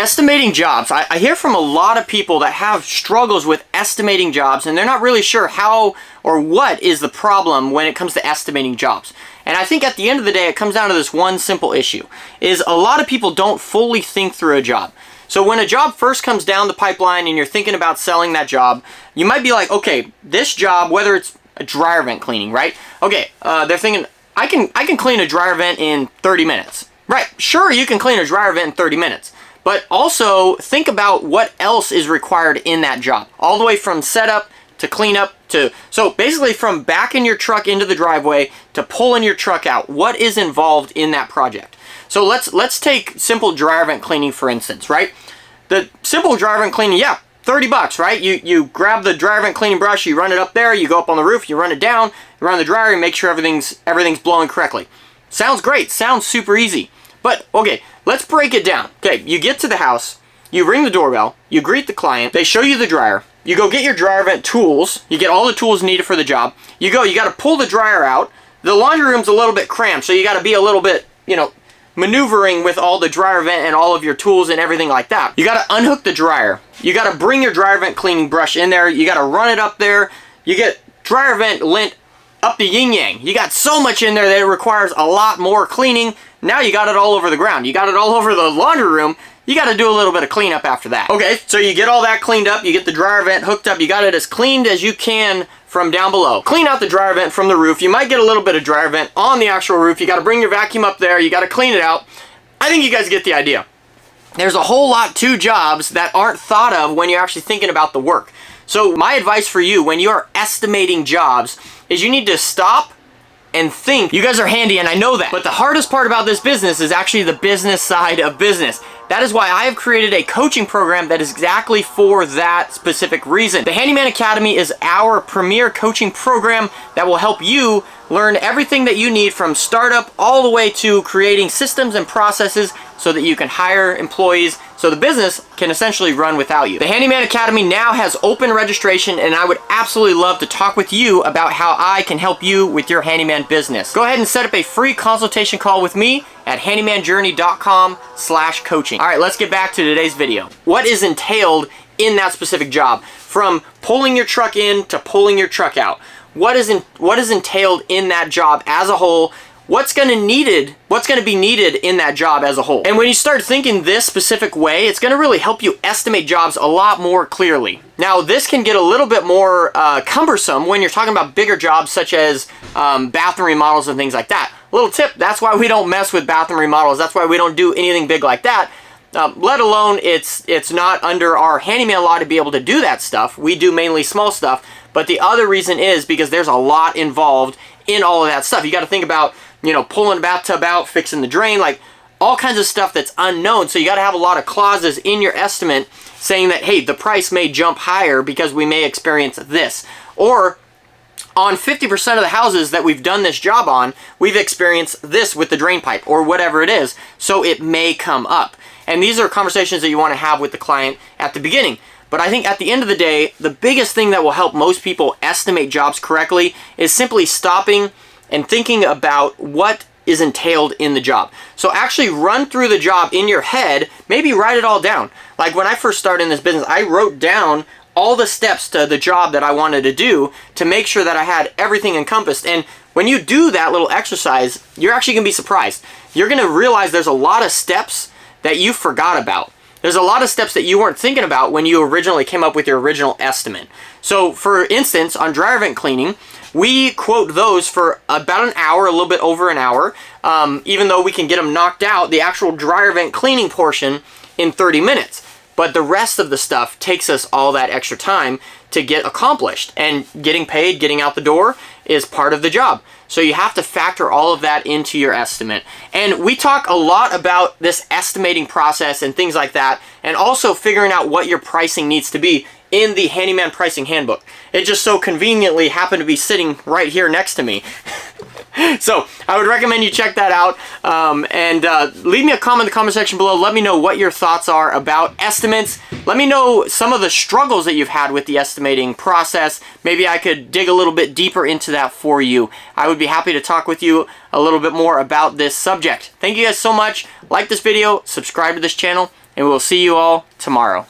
Estimating jobs. I hear from a lot of people that have struggles with estimating jobs, and they're not really sure how or what is the problem when it comes to estimating jobs. And I think at the end of the day, it comes down to this one simple issue, is a lot of people don't fully think through a job. So when a job first comes down the pipeline and you're thinking about selling that job, you might be like, okay, this job, whether it's a dryer vent cleaning, right? Okay, they're thinking, I can clean a dryer vent in 30 minutes. Right, sure, you can clean a dryer vent in 30 minutes. But also think about what else is required in that job. All the way from setup to cleanup to, so basically from backing your truck into the driveway to pulling your truck out. What is involved in that project? So let's take simple dryer vent cleaning for instance, right? The simple dryer vent cleaning, yeah, 30 bucks, right? You grab the dryer vent cleaning brush, you run it up there, you go up on the roof, you run it down, you run the dryer, and make sure everything's blowing correctly. Sounds great, sounds super easy. But, okay, let's break it down. Okay, you get to the house, you ring the doorbell, you greet the client, they show you the dryer, you go get your dryer vent tools, you get all the tools needed for the job, you gotta pull the dryer out, the laundry room's a little bit cramped, so you gotta be a little bit, maneuvering with all the dryer vent and all of your tools and everything like that. You gotta unhook the dryer, you gotta bring your dryer vent cleaning brush in there, you gotta run it up there, you get dryer vent lint up the yin-yang. You got so much in there that it requires a lot more cleaning. Now you got it all over the ground. You got it all over the laundry room. You got to do a little bit of cleanup after that. Okay, so you get all that cleaned up. You get the dryer vent hooked up. You got it as cleaned as you can from down below. Clean out the dryer vent from the roof. You might get a little bit of dryer vent on the actual roof. You got to bring your vacuum up there. You got to clean it out. I think you guys get the idea. There's a whole lot to jobs that aren't thought of when you're actually thinking about the work. So my advice for you when you're estimating jobs is you need to stop and think. You guys are handy and I know that, but the hardest part about this business is actually the business side of business. That is why I have created a coaching program that is exactly for that specific reason. The Handyman Academy is our premier coaching program that will help you learn everything that you need from startup all the way to creating systems and processes so that you can hire employees so the business can essentially run without you. The Handyman Academy now has open registration and I would absolutely love to talk with you about how I can help you with your handyman business. Go ahead and set up a free consultation call with me at handymanjourney.com/coaching. All right, let's get back to today's video. What is entailed in that specific job? From pulling your truck in to pulling your truck out. What is entailed in that job as a whole? What's going to be needed in that job as a whole? And when you start thinking this specific way, it's going to really help you estimate jobs a lot more clearly. Now, this can get a little bit more cumbersome when you're talking about bigger jobs such as bathroom remodels and things like that. Little tip, that's why we don't mess with bathroom remodels. That's why we don't do anything big like that. Let alone it's not under our handyman law to be able to do that stuff. We do mainly small stuff. But the other reason is because there's a lot involved in all of that stuff. You got to think about, pulling a bathtub out, fixing the drain, like all kinds of stuff that's unknown. So you got to have a lot of clauses in your estimate saying that, hey, the price may jump higher because we may experience this. Or on 50% of the houses that we've done this job on, we've experienced this with the drain pipe or whatever it is. So it may come up. And these are conversations that you want to have with the client at the beginning. But I think at the end of the day, the biggest thing that will help most people estimate jobs correctly is simply stopping and thinking about what is entailed in the job. So actually run through the job in your head, maybe write it all down. Like when I first started in this business, I wrote down all the steps to the job that I wanted to do to make sure that I had everything encompassed. And when you do that little exercise, you're actually going to be surprised. You're going to realize there's a lot of steps that you forgot about. There's a lot of steps that you weren't thinking about when you originally came up with your original estimate. So for instance, on dryer vent cleaning, we quote those for about an hour, a little bit over an hour, even though we can get them knocked out, the actual dryer vent cleaning portion in 30 minutes. But the rest of the stuff takes us all that extra time to get accomplished. And getting paid, getting out the door is part of the job. So you have to factor all of that into your estimate. And we talk a lot about this estimating process and things like that, and also figuring out what your pricing needs to be in the Handyman Pricing Handbook. It just so conveniently happened to be sitting right here next to me. So I would recommend you check that out, and leave me a comment in the comment section below. Let me know what your thoughts are about estimates. Let me know some of the struggles that you've had with the estimating process. Maybe I could dig a little bit deeper into that for you. I would be happy to talk with you a little bit more about this subject. Thank you guys so much. Like this video, subscribe to this channel, and we'll see you all tomorrow.